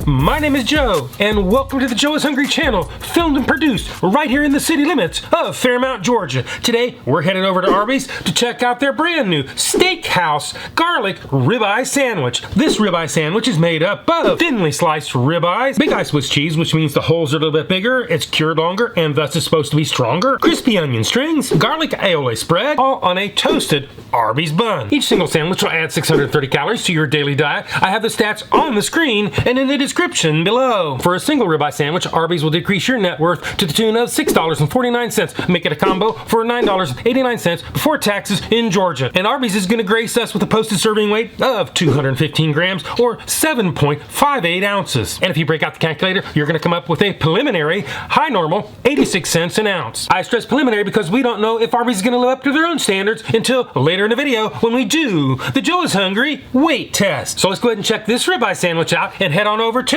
My name is Joe, and welcome to the Joe is Hungry channel, filmed and produced right here in the city limits of Fairmount, Georgia. Today, we're headed over to Arby's to check out their brand new Steakhouse garlic ribeye sandwich. This ribeye sandwich is made up of thinly sliced ribeyes, big eye Swiss cheese, which means the holes are a little bit bigger, it's cured longer, and thus is supposed to be stronger, crispy onion strings, garlic aioli spread, all on a toasted Arby's bun. Each single sandwich will add 630 calories to your daily diet. I have the stats on the screen and in the description below. For a single ribeye sandwich, Arby's will decrease your net worth to the tune of $6.49. Make it a combo for $9.89 before taxes in Georgia. And Arby's is going to grace us with a posted serving weight of 215 grams or 7.58 ounces. And if you break out the calculator, you're going to come up with a preliminary high normal 86 cents an ounce. I stress preliminary because we don't know if Arby's is going to live up to their own standards until later in the video when we do the Joe is Hungry weight test. So let's go ahead and check this ribeye sandwich out and head on over to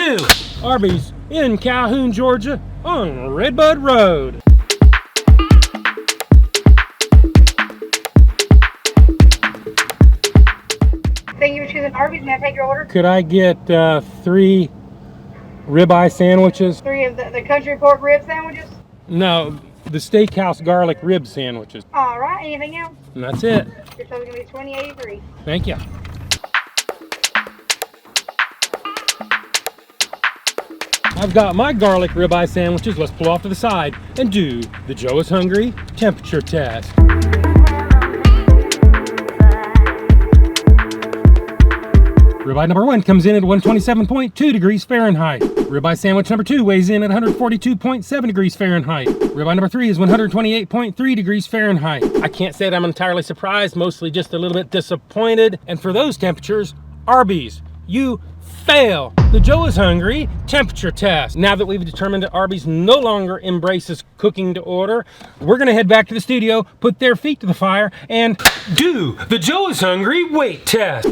Arby's in Calhoun, Georgia on Redbud Road. Thank you for choosing Arby's. May I take your order? Could I get 3 ribeye sandwiches? 3 of the country pork rib sandwiches? No, the Steakhouse garlic rib sandwiches. All right. Anything else? And that's it. Your total's going to be $20.83. Thank you. I've got my garlic ribeye sandwiches. Let's pull off to the side and do the Joe is Hungry temperature test. Ribeye number 1 comes in at 127.2 degrees Fahrenheit. Ribeye sandwich number 2 weighs in at 142.7 degrees Fahrenheit. Ribeye number 3 is 128.3 degrees Fahrenheit. I can't say that I'm entirely surprised, mostly just a little bit disappointed. And for those temperatures, Arby's, you fail the Joe is Hungry temperature test. Now that we've determined that Arby's no longer embraces cooking to order, we're gonna head back to the studio, put their feet to the fire, and do the Joe is Hungry weight test.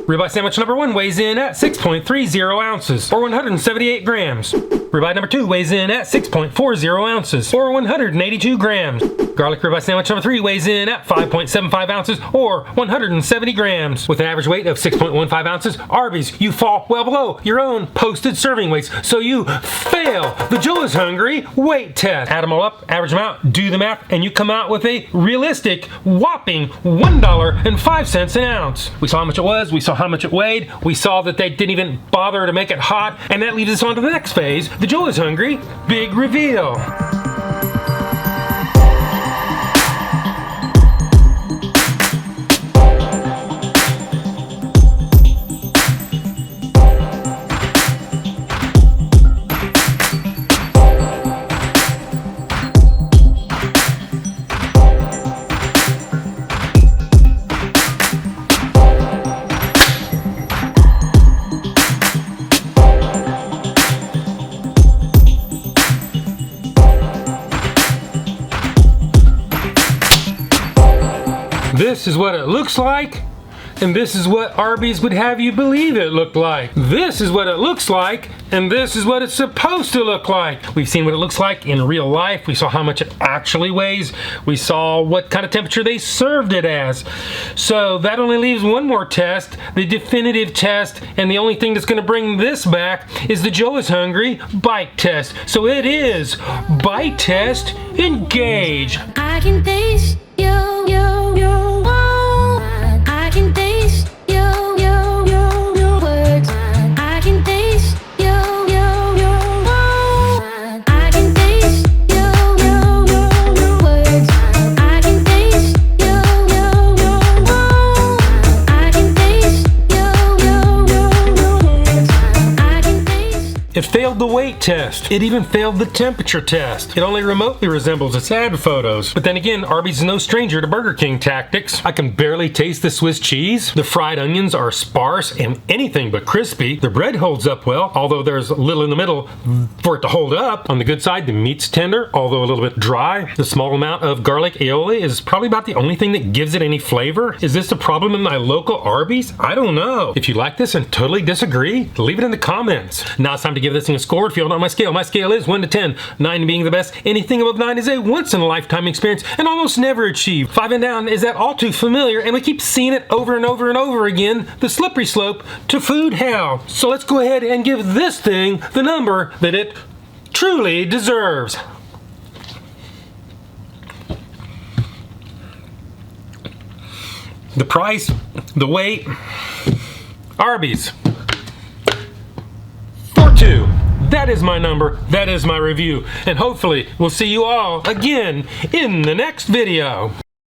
Ribeye sandwich number 1 weighs in at 6.30 ounces, or 178 grams. Ribeye number 2 weighs in at 6.40 ounces, or 182 grams. Garlic ribeye sandwich number 3 weighs in at 5.75 ounces, or 170 grams. With an average weight of 6.15 ounces, Arby's, you fall well below your own posted serving weights, so you fail the Joe is Hungry weight test. Add them all up, average them out, do the math, and you come out with a realistic, whopping $1.05 an ounce. We saw how much it was, we saw how much it weighed, we saw that they didn't even bother to make it hot, and that leads us on to the next phase, the Joe is Hungry big reveal. This is what it looks like, and this is what Arby's would have you believe it looked like. This is what it looks like, and this is what it's supposed to look like. We've seen what it looks like in real life. We saw how much it actually weighs. We saw what kind of temperature they served it as. So that only leaves one more test, the definitive test, and the only thing that's gonna bring this back is the Joe is Hungry bite test. So it is bite test engage. I can taste I can taste your words. I can taste I can taste your words. I can taste I can taste I can taste. It failed the weight test. It even failed the temperature test. It only remotely resembles its ad photos. But then again, Arby's is no stranger to Burger King tactics. I can barely taste the Swiss cheese. The fried onions are sparse and anything but crispy. The bread holds up well, although there's a little in the middle for it to hold up. On the good side, the meat's tender, although a little bit dry. The small amount of garlic aioli is probably about the only thing that gives it any flavor. Is this a problem in my local Arby's? I don't know. If you like this and totally disagree, leave it in the comments. Now it's time to give this thing a score. If you scale, not my scale. My scale is 1 to 10, 9 being the best. Anything above 9 is a once-in-a-lifetime experience and almost never achieved. 5 and down is that all too familiar, and we keep seeing it over and over and over again, the slippery slope to food hell. So let's go ahead and give this thing the number that it truly deserves. The price, the weight, Arby's. 4-2. That is my number. That is my review. And hopefully we'll see you all again in the next video.